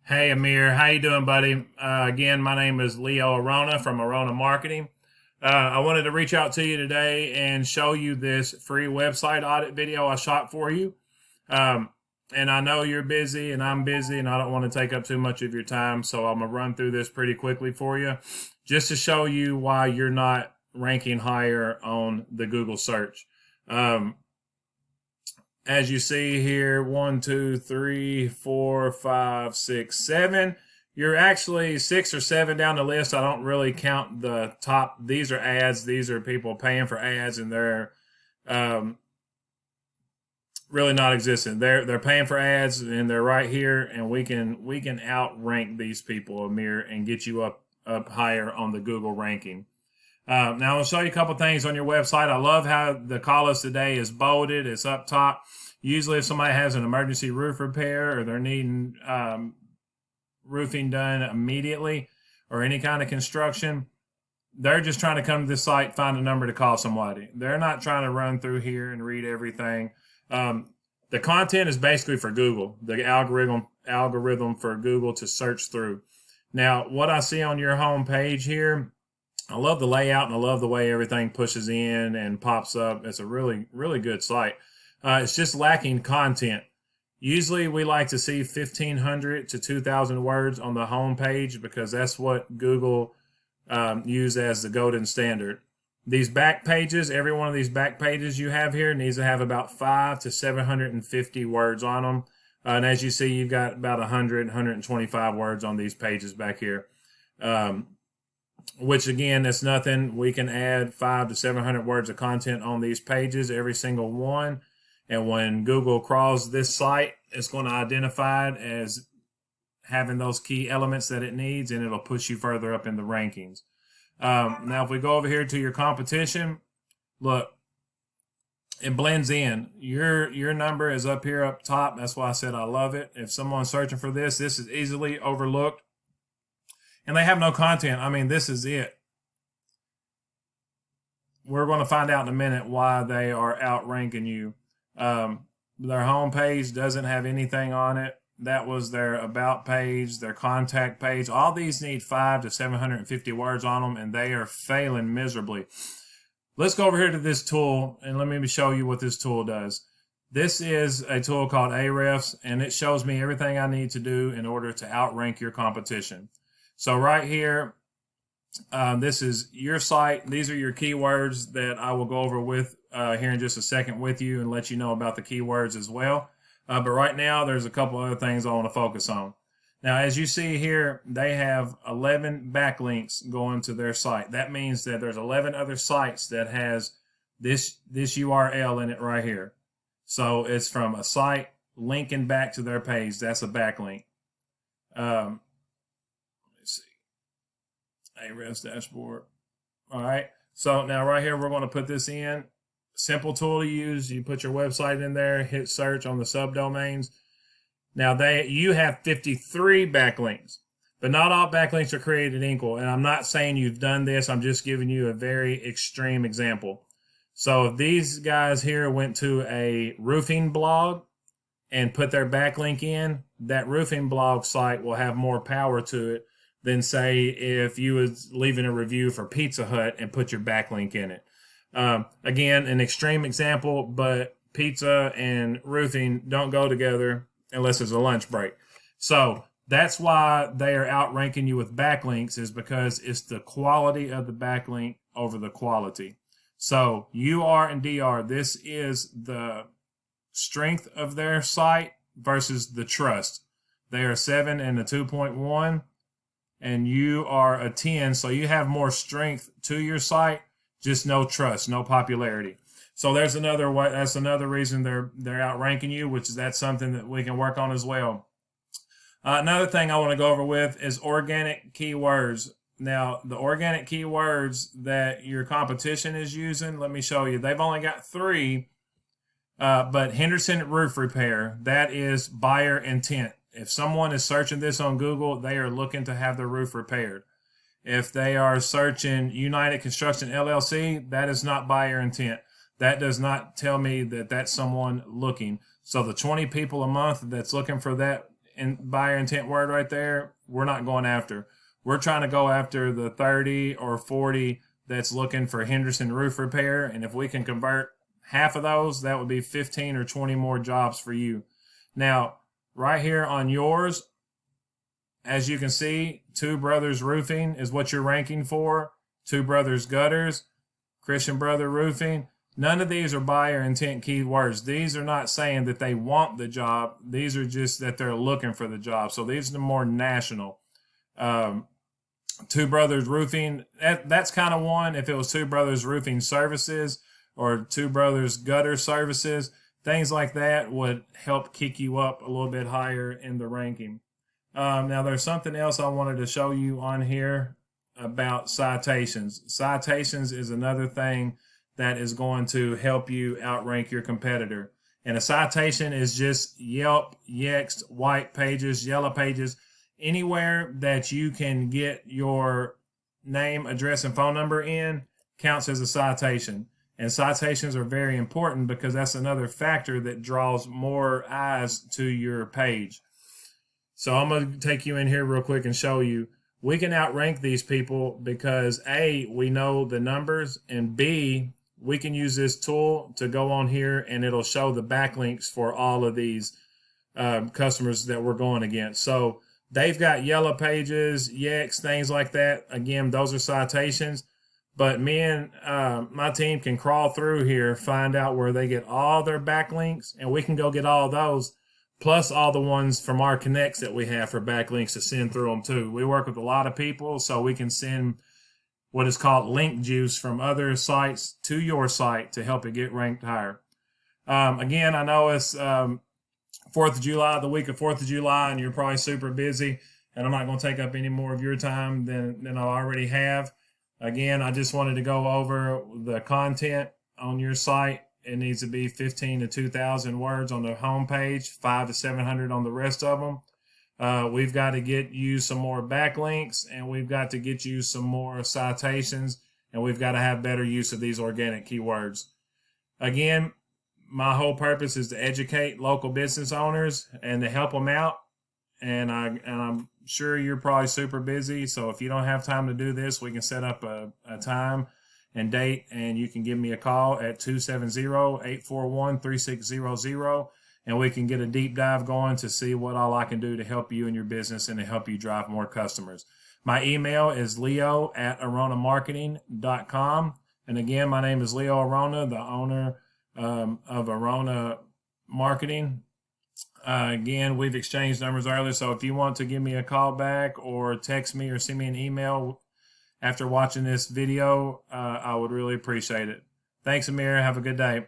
Hey Amir, how you doing, buddy? Again, my name is Leo Arona from Arona Marketing. I wanted to reach out to you today and show you this free website audit video I shot for you. Um, and I know you're busy and I'm busy and I don't want to take up too much of your time, so I'm gonna run through this pretty quickly for you, just to show you why you're not ranking higher on the Google search. Um, as you see here, 1, 2, 3, 4, 5, 6, 7. You're actually 6 or 7 down the list. I don't really count the top. These are ads. These are people paying for ads, and they're um, really not existent. They're paying for ads, and they're right here, and we can outrank these people, Amir, and get you up higher on the Google ranking. Now I'll show you a couple things on your website. I love how the call us today is bolded. It's up top. Usually if somebody has an emergency roof repair or they're needing roofing done immediately or any kind of construction, they're just trying to come to this site, find a number to call somebody. They're not trying to run through here and read everything. The content is basically for Google, the algorithm for Google to search through. Now, what I see on your home page here, I love the layout and I love the way everything pushes in and pops up. It's a really, really good site. It's just lacking content. Usually we like to see 1,500 to 2,000 words on the home page because that's what Google use as the golden standard. These back pages, every one of these back pages you have here needs to have about 5 to 750 words on them. And as you see, you've got about 100, 125 words on these pages back here. Which again, that's nothing. We can add 5 to 700 words of content on these pages, every single one. And when Google crawls this site, it's going to identify it as having those key elements that it needs, and it'll push you further up in the rankings. Now, if we go over here to your competition, look, it blends in. Your number is up here up top. That's why I said I love it. If someone's searching for this, this is easily overlooked. And they have no content. I mean, this is it. We're going to find out in a minute why they are outranking you. Their home page doesn't have anything on it. That was their about page, their contact page. All these need 5 to 750 words on them, and they are failing miserably. Let's go over here to this tool, and let me show you what this tool does. This is a tool called Ahrefs, and it shows me everything I need to do in order to outrank your competition. So right here, this is your site. These are your keywords that I will go over with here in just a second with you and let you know about the keywords as well. But right now, there's a couple other things I want to focus on. Now, as you see here, they have 11 backlinks going to their site. That means that there's 11 other sites that has this URL in it right here. So it's from a site linking back to their page. That's a backlink. Ahrefs dashboard. All right. So now right here, we're going to put this in. Simple tool to use. You put your website in there, hit search on the subdomains. Now you have 53 backlinks, but not all backlinks are created equal. And I'm not saying you've done this. I'm just giving you a very extreme example. So if these guys here went to a roofing blog and put their backlink in, that roofing blog site will have more power to it than say if you was leaving a review for Pizza Hut and put your backlink in it. Again, an extreme example, but pizza and roofing don't go together unless there's a lunch break. So that's why they are outranking you with backlinks, is because it's the quality of the backlink over the quality. So UR and DR, this is the strength of their site versus the trust. They are 7 and a 2.1. And you are a 10, so you have more strength to your site, just no trust, no popularity. So there's another way. That's another reason they're outranking you, which is that's something that we can work on as well. Another thing I want to go over with is organic keywords. Now, the organic keywords that your competition is using, let me show you. They've only got 3, but Henderson roof repair, that is buyer intent. If someone is searching this on Google, they are looking to have their roof repaired. If they are searching United Construction LLC, that is not buyer intent. That does not tell me that that's someone looking. So the 20 people a month that's looking for that buyer intent word right there, we're not going after. We're trying to go after the 30 or 40 that's looking for Henderson roof repair. And if we can convert half of those, that would be 15 or 20 more jobs for you. Now, right here on yours, as you can see, Two Brothers Roofing is what you're ranking for. Two Brothers Gutters, Christian Brother Roofing. None of these are buyer intent keywords. These are not saying that they want the job. These are just that they're looking for the job. So these are more national. Two Brothers Roofing, that's kind of one. If it was Two Brothers Roofing Services or Two Brothers Gutter Services, things like that would help kick you up a little bit higher in the ranking. Now, there's something else I wanted to show you on here about citations. Citations is another thing that is going to help you outrank your competitor. And a citation is just Yelp, Yext, White Pages, Yellow Pages, anywhere that you can get your name, address, and phone number in counts as a citation. And citations are very important because that's another factor that draws more eyes to your page. So I'm going to take you in here real quick and show you. We can outrank these people because A, we know the numbers, and B, we can use this tool to go on here and it'll show the backlinks for all of these customers that we're going against. So they've got Yellow Pages, Yext, things like that. Again, those are citations. But me and my team can crawl through here, find out where they get all their backlinks, and we can go get all those, plus all the ones from our connects that we have for backlinks to send through them too. We work with a lot of people, so we can send what is called link juice from other sites to your site to help it get ranked higher. Again, I know it's 4th of July, the week of 4th of July, and you're probably super busy, and I'm not going to take up any more of your time than I already have. Again, I just wanted to go over the content on your site. It needs to be 15 to 2,000 words on the homepage, 500 to 700 on the rest of them. We've got to get you some more backlinks, and we've got to get you some more citations, and we've got to have better use of these organic keywords. Again, my whole purpose is to educate local business owners and to help them out. And I'm sure you're probably super busy. So if you don't have time to do this, we can set up a time and date, and you can give me a call at 270-841-3600, and we can get a deep dive going to see what all I can do to help you in your business and to help you drive more customers. My email is leo@aronamarketing.com. And again, my name is Leo Arona, the owner of Arona Marketing. Again, we've exchanged numbers earlier, so if you want to give me a call back or text me or send me an email after watching this video, I would really appreciate it. Thanks, Amir. Have a good day.